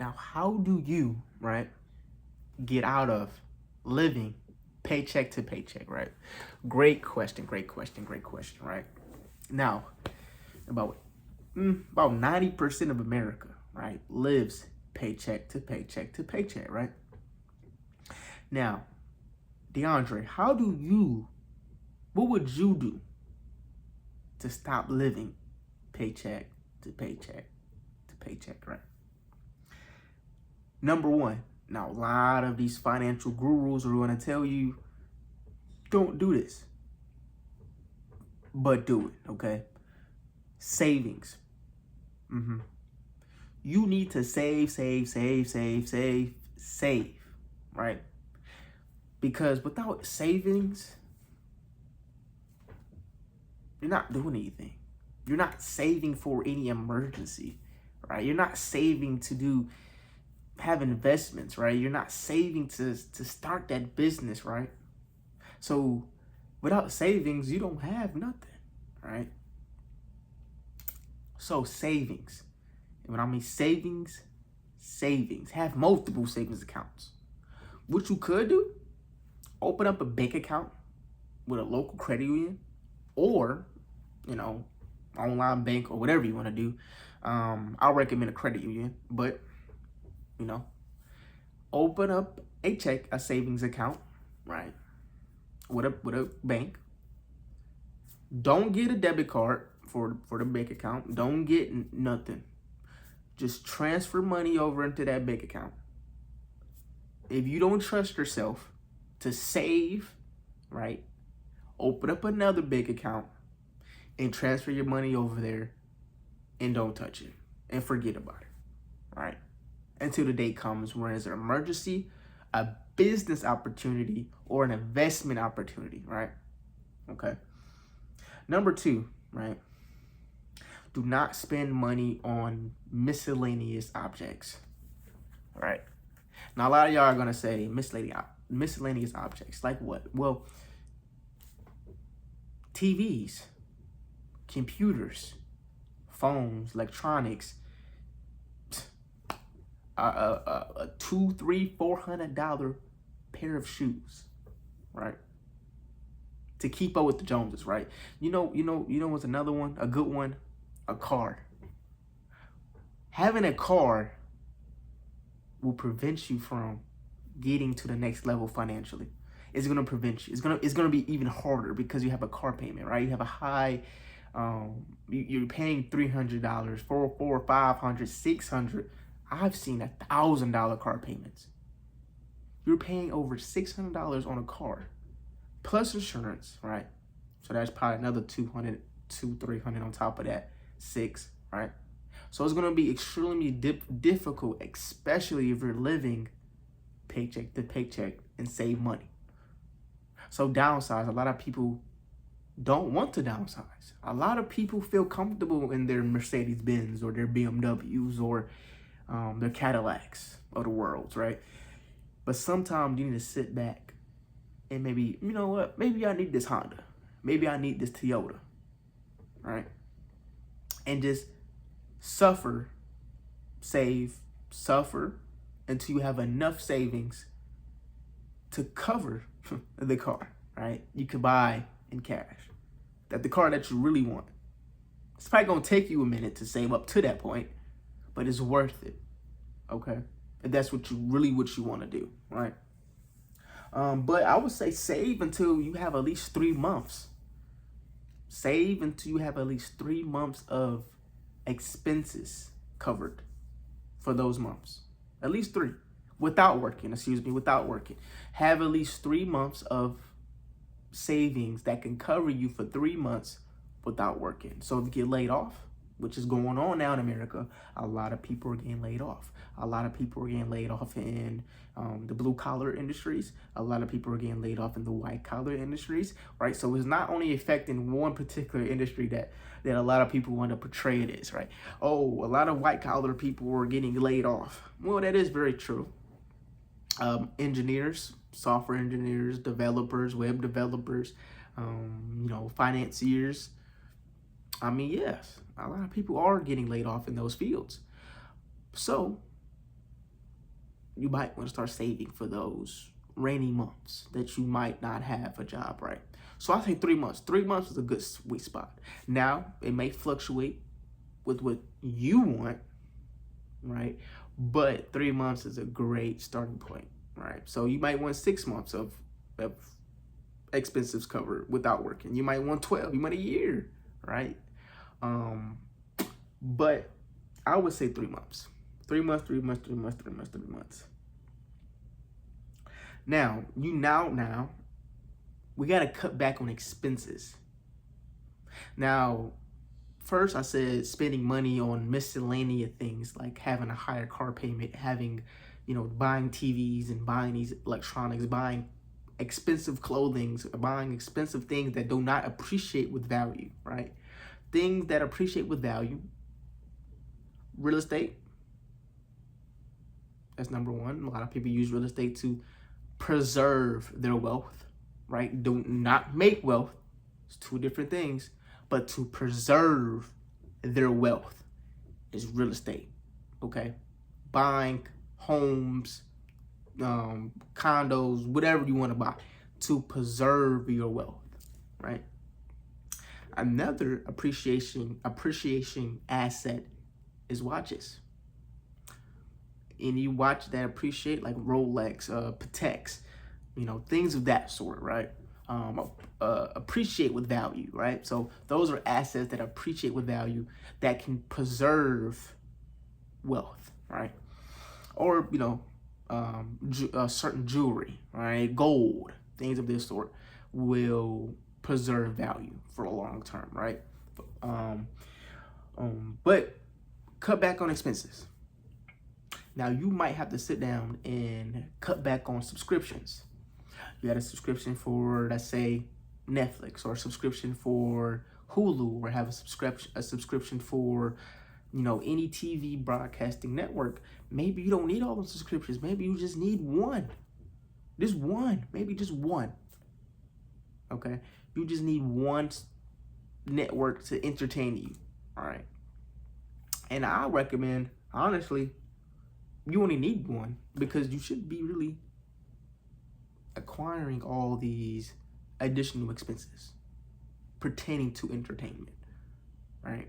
Now, how do you, right, get out of living paycheck to paycheck, right? Great question, great question, great question, right? Now, about about 90% of America, right, lives paycheck to paycheck to paycheck, right? Now, DeAndre, what would you do to stop living paycheck to paycheck to paycheck, right? Number one, now a lot of these financial gurus are going to tell you, don't do this, but do it, okay? Savings. You need to save, right? Because without savings, you're not doing anything. You're not saving for any emergency, right? You're not saving to have investments, right? You're not saving to start that business, right? So without savings, you don't have nothing, right? So savings. And when I mean savings, have multiple savings accounts. What you could do, open up a bank account with a local credit union, or, online bank, or whatever you want to do. I'll recommend a credit union, but, open up a savings account, right, with a bank. Don't get a debit card for the bank account. Don't get nothing. Just transfer money over into that bank account. If you don't trust yourself to save, right, open up another bank account and transfer your money over there, and don't touch it and forget about it, right? Until the day comes when there's an emergency, a business opportunity, or an investment opportunity, right? Okay. Number two, right? Do not spend money on miscellaneous objects, right? Now, a lot of y'all are gonna say miscellaneous objects, like what? Well, TVs, computers, phones, electronics, a $200, $300, $400 pair of shoes, right? To keep up with the Joneses, right? You know what's another one, a good one? A car. Having a car will prevent you from getting to the next level financially. It's gonna prevent you. It's gonna be even harder because you have a car payment, right? You have a high, you're paying $300, $400, $500, $600. I've seen $1,000 car payments. You're paying over $600 on a car, plus insurance, right? So that's probably another $200, $300 on top of that, $600, right? So it's gonna be extremely difficult, especially if you're living paycheck to paycheck and save money. So downsize. A lot of people don't want to downsize. A lot of people feel comfortable in their Mercedes-Benz or their BMWs or their Cadillacs of the world, right? But sometimes you need to sit back and maybe, you know what? Maybe I need this Honda. Maybe I need this Toyota, right? And just suffer until you have enough savings to cover the car, right? You can buy in cash. The car that you really want. It's probably gonna take you a minute to save up to that point, but it's worth it, okay? If that's what you want to do, right? But I would say save until you have at least 3 months. Save until you have at least 3 months of expenses covered for those months. At least 3. Without working. Have at least 3 months of savings that can cover you for 3 months without working. So if you get laid off, which is going on now in America, a lot of people are getting laid off. A lot of people are getting laid off in the blue collar industries. A lot of people are getting laid off in the white collar industries, right? So it's not only affecting one particular industry that a lot of people want to portray it as, right? Oh, a lot of white collar people are getting laid off. Well, that is very true. Engineers, software engineers, developers, web developers, financiers. I mean, yes, a lot of people are getting laid off in those fields. So you might want to start saving for those rainy months that you might not have a job, right? So I say 3 months. 3 months is a good sweet spot. Now, it may fluctuate with what you want, right? But 3 months is a great starting point, right? So you might want 6 months of expenses covered without working. You might want 12, you might a year, right? But I would say 3 months. 3 months, 3 months, 3 months, 3 months, 3 months. Now, now we gotta cut back on expenses. Now, first I said spending money on miscellaneous things like having a higher car payment, having, buying TVs and buying these electronics, buying expensive clothing, buying expensive things that do not appreciate with value, right? Things that appreciate with value. Real estate. That's number one. A lot of people use real estate to preserve their wealth, right? Do not make wealth. It's two different things. But to preserve their wealth is real estate, okay? Buying homes, condos, whatever you want to buy to preserve your wealth, right? Another appreciation asset is watches. And you watch that appreciate, like Rolex, Pateks, things of that sort, right? Appreciate with value, right? So those are assets that appreciate with value that can preserve wealth, right? Or, certain jewelry, right? Gold, things of this sort will preserve value for a long term, right? But cut back on expenses. Now, you might have to sit down and cut back on subscriptions. You got a subscription for, let's say, Netflix, or a subscription for Hulu, or have a subscription for, any TV broadcasting network. Maybe you don't need all those subscriptions. Maybe you just need one. Just one. Maybe just one. Okay? You just need one network to entertain you. All right? And I recommend, honestly, you only need one, because you should be really acquiring all these additional expenses pertaining to entertainment, right?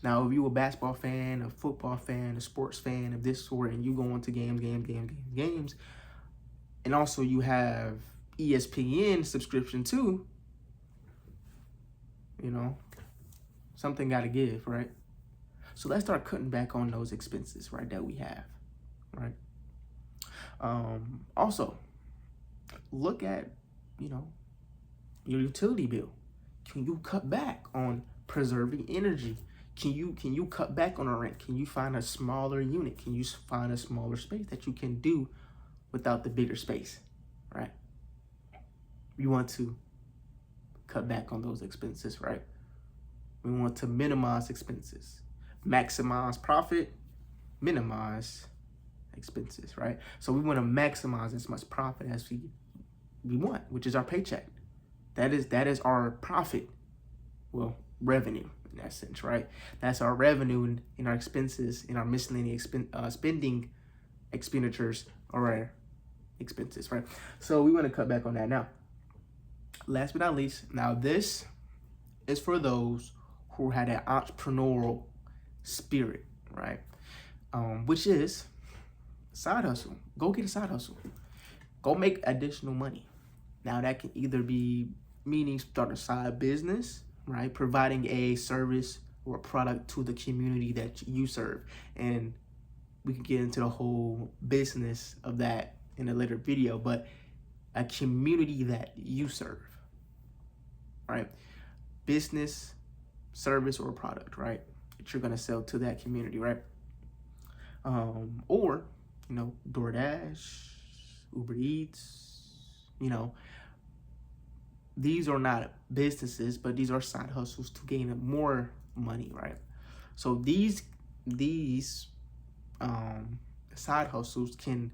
Now, if you're a basketball fan, a football fan, a sports fan of this sort, and you go into games, and also you have ESPN subscription too, something got to give, right? So let's start cutting back on those expenses, right, that we have, right? Also, look at, your utility bill. Can you cut back on preserving energy? Can you cut back on a rent? Can you find a smaller unit? Can you find a smaller space that you can do without the bigger space, right? You want to cut back on those expenses, right? We want to minimize expenses, maximize profit, minimize expenses, right? So we want to maximize as much profit as we want, which is our paycheck. That is our profit. Well, revenue in that sense, right? That's our revenue in our expenses, in our miscellaneous spending expenditures, or our expenses, right? So we want to cut back on that. Now, last but not least, now this is for those who had an entrepreneurial spirit, right? Which is side hustle. Go get a side hustle. Go make additional money. Now, that can either be meaning start a side business, right? Providing a service or a product to the community that you serve. And we can get into the whole business of that in a later video, but a community that you serve, right? Business, service, or product, right? That you're going to sell to that community, right? Or, DoorDash, Uber Eats, these are not businesses, but these are side hustles to gain more money, right? So these side hustles can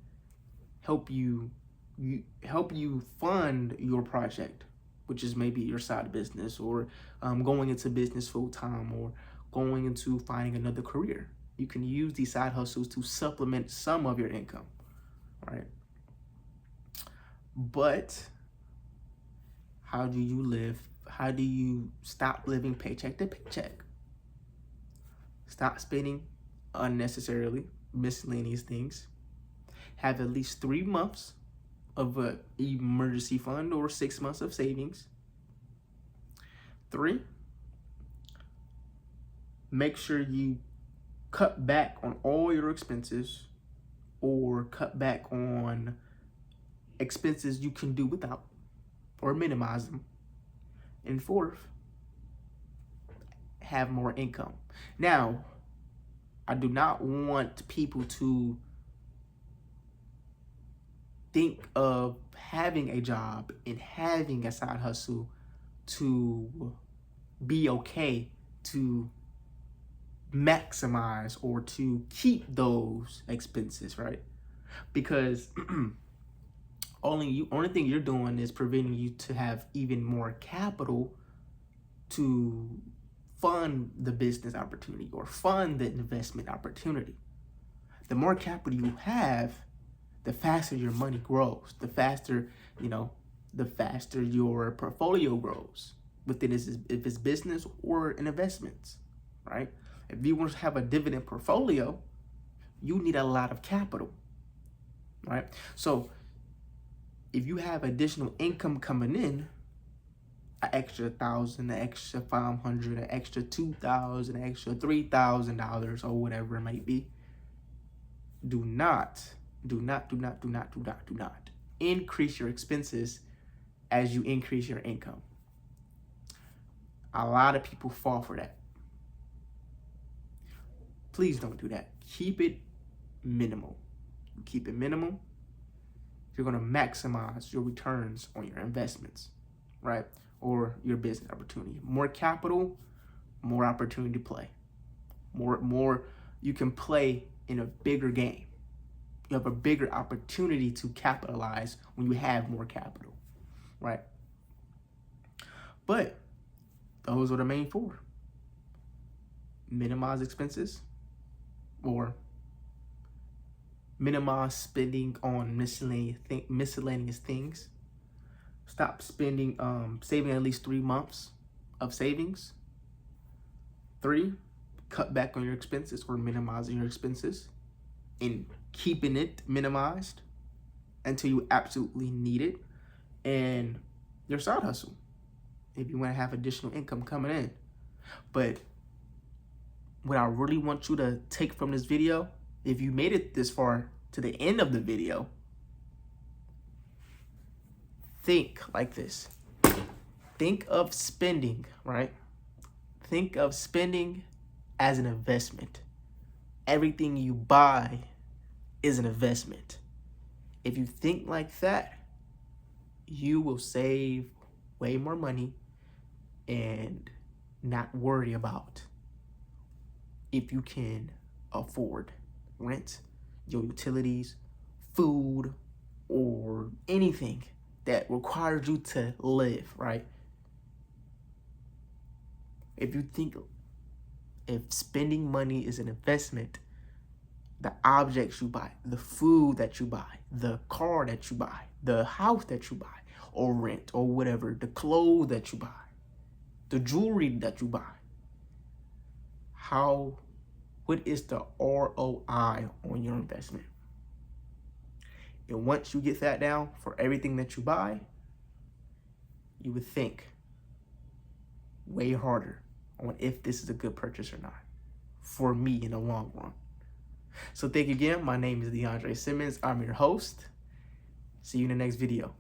help you fund your project, which is maybe your side business, or going into business full time, or going into finding another career, You can use these side hustles to supplement some of your income, right? But how do you live? How do you stop living paycheck to paycheck? Stop spending unnecessarily, miscellaneous things. Have at least 3 months of an emergency fund or 6 months of savings. 3, make sure you cut back on all your expenses or cut back on expenses you can do without or minimize them. And 4th, have more income. Now, I do not want people to think of having a job and having a side hustle to be okay, to maximize or to keep those expenses, right? Because only thing you're doing is preventing you to have even more capital to fund the business opportunity or fund the investment opportunity. The more capital you have, the faster your money grows, the faster your portfolio grows within if it's business or in investments, right? If you want to have a dividend portfolio, you need a lot of capital, right? So if you have additional income coming in, an extra 1,000, an extra 500, an extra 2,000, an extra $3,000 or whatever it might be, do not increase your expenses as you increase your income. A lot of people fall for that. Please don't do that. Keep it minimal. Keep it minimal. You're going to maximize your returns on your investments, right? Or your business opportunity. More capital, more opportunity to play. More you can play in a bigger game. You have a bigger opportunity to capitalize when you have more capital, right? But those are the main 4. Minimize expenses or minimize spending on miscellaneous things. Stop spending, saving at least 3 months of savings. 3, cut back on your expenses or minimizing your expenses and keeping it minimized until you absolutely need it. And your side hustle, if you want to have additional income coming in. But what I really want you to take from this video, if you made it this far to the end of the video, think like this. Think of spending, right? Think of spending as an investment. Everything you buy is an investment. If you think like that, you will save way more money and not worry about if you can afford rent, your utilities, food, or anything that requires you to live, right? If spending money is an investment, the objects you buy, the food that you buy, the car that you buy, the house that you buy, or rent, or whatever, the clothes that you buy, the jewelry that you buy, what is the ROI on your investment? And once you get that down for everything that you buy, you would think way harder on if this is a good purchase or not for me in the long run. So thank you again. My name is DeAndre Simmons. I'm your host. See you in the next video.